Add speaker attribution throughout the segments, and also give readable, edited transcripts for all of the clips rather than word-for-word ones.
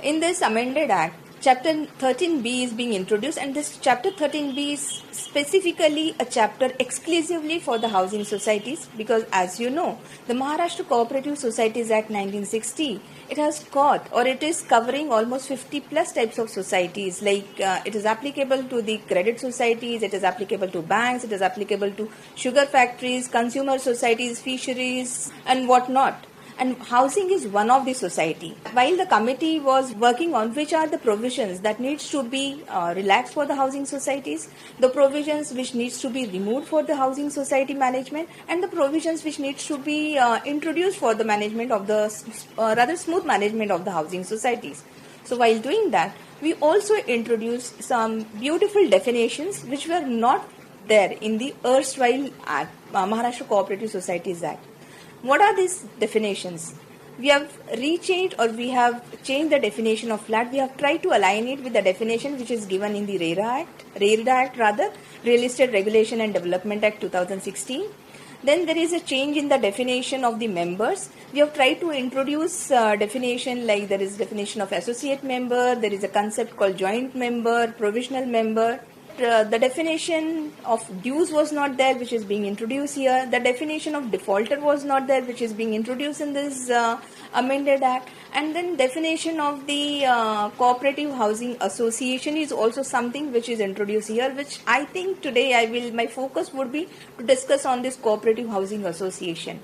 Speaker 1: In this amended act, chapter 13b is being introduced, and this chapter 13b is specifically a chapter exclusively for the housing societies, because as you know, the Maharashtra Cooperative Societies Act 1960, it has got, or it is covering almost 50 plus types of societies. Like it is applicable to the credit societies, it is applicable to banks, it is applicable to sugar factories, consumer societies, fisheries and whatnot. And housing is one of the society. While the committee was working on which are the provisions that needs to be relaxed for the housing societies, the provisions which needs to be removed for the housing society management, and the provisions which needs to be introduced for the management of the rather smooth management of the housing societies. So while doing that, we also introduced some beautiful definitions which were not there in the erstwhile Act, Maharashtra Cooperative Societies Act. What are these definitions? We have rechanged, or we have changed the definition of flat. We have tried to align it with the definition which is given in the RERA Act, Real Estate Regulation and Development Act 2016. Then there is a change in the definition of the members. We have tried to introduce definition, like there is definition of associate member, there is a concept called joint member, provisional member. The definition of dues was not there, which is being introduced here. The definition of defaulter was not there, which is being introduced in this amended act. And then definition of the cooperative housing association is also something which is introduced here, which I think today my focus would be to discuss on this cooperative housing association.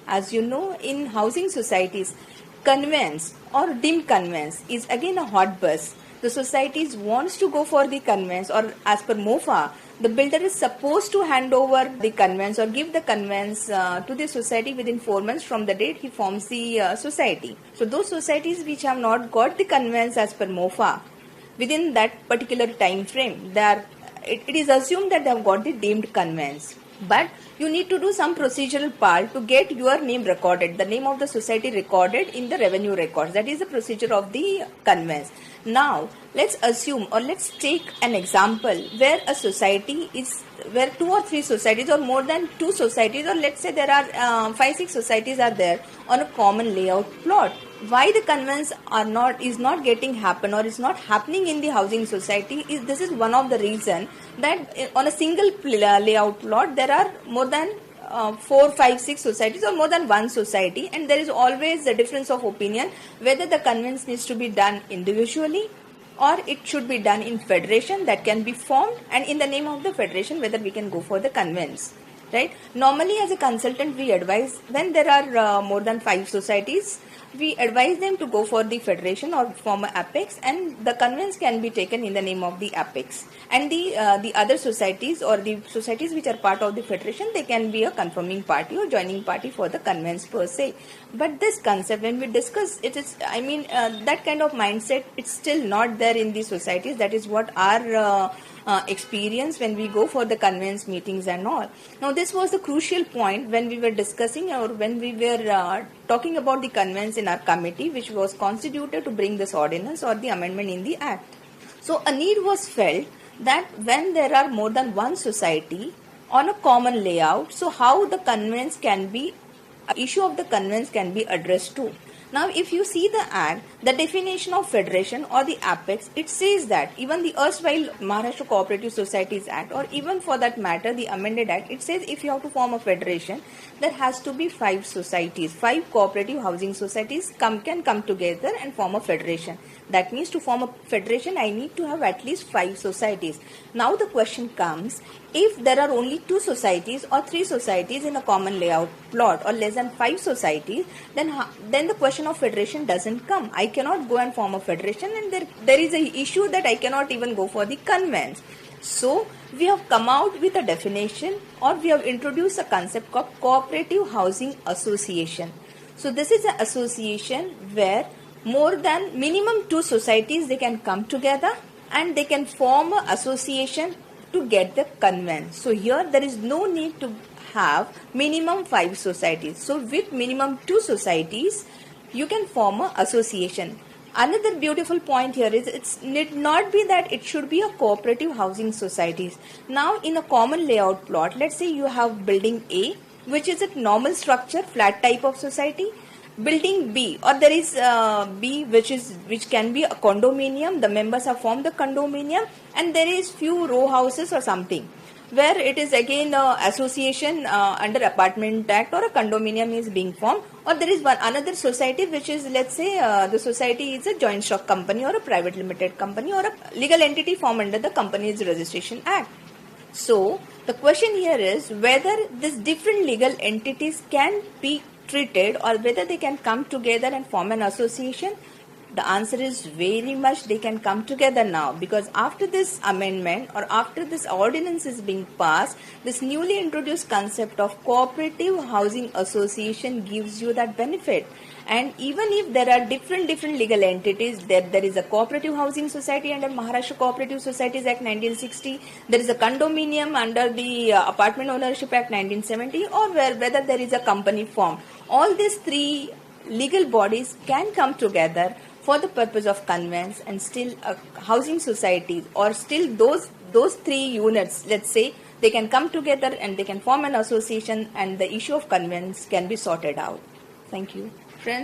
Speaker 1: As you know, in housing societies, conveyance or deemed conveyance is again a hot buzz. The societies wants to go for the conveyance, or as per MOFA, the builder is supposed to hand over the conveyance or give the conveyance to the society within 4 months from the date he forms the society. So those societies which have not got the conveyance as per MOFA within that particular time frame, it is assumed that they have got the deemed conveyance. But you need to do some procedural part to get your name recorded, the name of the society recorded in the revenue records. That is the procedure of the conveyance. Now, let's assume, or let's take an example where a society is, where 2 or 3 societies or more than 2 societies, or let's say there are 5-6 societies are there on a common layout plot. Why the conveyance is not getting happen, or is not happening in the housing society this is one of the reason that on a single layout plot there are more than 4, 5, 6 societies or more than one society, and there is always a difference of opinion whether the conveyance needs to be done individually or it should be done in federation that can be formed, and in the name of the federation whether we can go for the conveyance. Right? Normally as a consultant we advise when there are more than 5 societies, we advise them to go for the federation or form an apex, and the conveyance can be taken in the name of the apex. And the other societies or the societies which are part of the federation, they can be a confirming party or joining party for the conveyance per se. But this concept, when we discuss it, is that kind of mindset, it's still not there in the societies. That is what our experience when we go for the conveyance meetings and all. Now this was the crucial point when we were discussing, or when we were talking about the conveyance in our committee, which was constituted to bring this ordinance or the amendment in the act. So a need was felt that when there are more than one society on a common layout, so how the conveyance can be, issue of the conveyance can be addressed to. Now, if you see the act, the definition of federation or the apex, it says that even the erstwhile Maharashtra Cooperative Societies Act, or even for that matter the amended act, it says if you have to form a federation, there has to be 5 societies, 5 cooperative housing societies can come together and form a federation. That means to form a federation, I need to have at least 5 societies. Now the question comes, if there are only 2 societies or 3 societies in a common layout plot, or less than 5 societies, then the question of federation doesn't come. I cannot go and form a federation, and there is an issue that I cannot even go for the conveyance. So we have come out with a definition, or we have introduced a concept called cooperative housing association. So this is an association where more than minimum 2 societies, they can come together and they can form an association to get the conveyance. So here there is no need to have minimum 5 societies. So with minimum 2 societies, you can form an association. Another beautiful point here is it need not be that it should be a cooperative housing societies. Now in a common layout plot, let's say you have building A, which is a normal structure, flat type of society, building B, or there is B which can be a condominium. The members have formed the condominium, and there is few row houses or something, where it is again association under Apartment Act or a condominium is being formed, or there is one another society which is, let's say, the society is a joint stock company or a private limited company or a legal entity formed under the Companies Registration Act. So the question here is whether these different legal entities can be treated, or whether they can come together and form an association. The answer is very much they can come together now, because after this amendment or after this ordinance is being passed, this newly introduced concept of cooperative housing association gives you that benefit. And even if there are different legal entities, there is a cooperative housing society under Maharashtra Cooperative Societies Act 1960, there is a condominium under the Apartment Ownership Act 1970, or whether there is a company formed, all these three legal bodies can come together for the purpose of conveyance, and still housing societies, or still those three units, let's say, they can come together and they can form an association, and the issue of conveyance can be sorted out. Thank you. Friends,